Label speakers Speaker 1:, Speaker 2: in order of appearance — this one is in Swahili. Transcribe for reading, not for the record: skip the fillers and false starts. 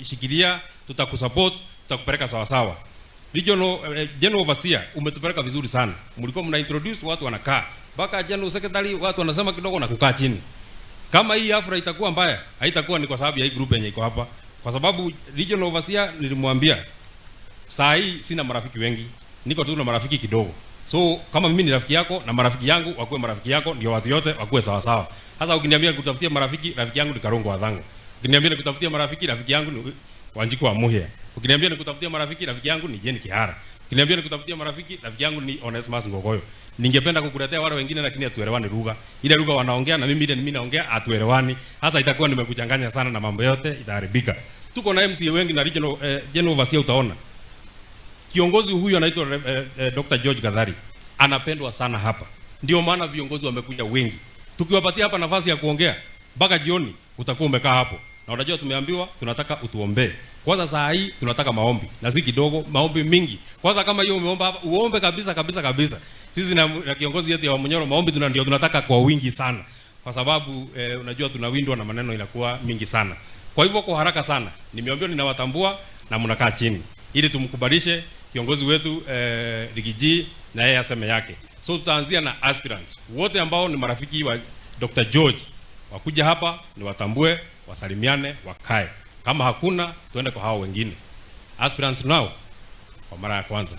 Speaker 1: shikilia, tutakusupport, tutakupeleka sawa sawa. Regional general overseer umetupeleka vizuri sana. Mlikuwa mna introduce watu wanakaa. Baka general secretary watu wanasema kidogo na kukaa chini. Kama hii afra itakuwa mbaya, haitakuwa ni kwa sababu ya hii group yenye iko hapa. Kwa sababu regional overseer nilimwambia saa hii sina marafiki wengi. Niko tu na marafiki kidogo. So kama mimi ni rafiki yako na marafiki yangu wakuwe marafiki yako, ndio watu yote wakuwe sawa sawa. Sasa ukiniambia kutafutia marafiki, rafiki yangu ni Karongo wa Dhango. Ukiniambia nikutafutia marafiki, rafiki yangu ni Wanjiku wa Muhia. Ukiniambia nikutafutia marafiki, rafiki yangu ni Jeni Kihara. Ukiniambia nikutafutia marafiki, rafiki yangu ni Onesmus Ngogoyo. Ningependa kukuletea wale wengine lakini hatuelewani lugha. Ile lugha wanaongea na mimi naongea hatuelewani. Sasa itakuwa nimekuchanganya sana na mambo yote itaharibika. Tuko na MCA wengi na regional general overseer utaona. Kiongozi huyu anaitwa Dr. George Gathari. Anapendwa sana hapa. Ndio maana viongozi wamekuja wengi. Tukiwapatia hapa nafasi ya kuongea mpaka jioni utakuwa umekaa hapo. Na unajua tumeambiwa tunataka utuombee. Kwanza saa hii tunataka maombi. Na si kidogo, maombi mingi. Kwanza kama hiyo umeomba hapa, uombe kabisa. Sisi na kiongozi yetu ya Wamunyoro maombi ndio tunataka kwa wingi sana. Kwa sababu unajua tunawindwa na maneno inakuwa mingi sana. Kwa hivyo kwa haraka sana, nimeambiwa ninawatambua na mnakaa chini. Ili tumkubalishe kiongozi wetu Rigiji na yeye aseme yake. So tutaanzia na aspirants. Wote ambao ni marafiki wa Dr. George wakuja hapa ni watambue, wasalimiane, wakae. Kama hakuna tuende kwa hao wengine. Aspirants nao kwa mara ya kwanza.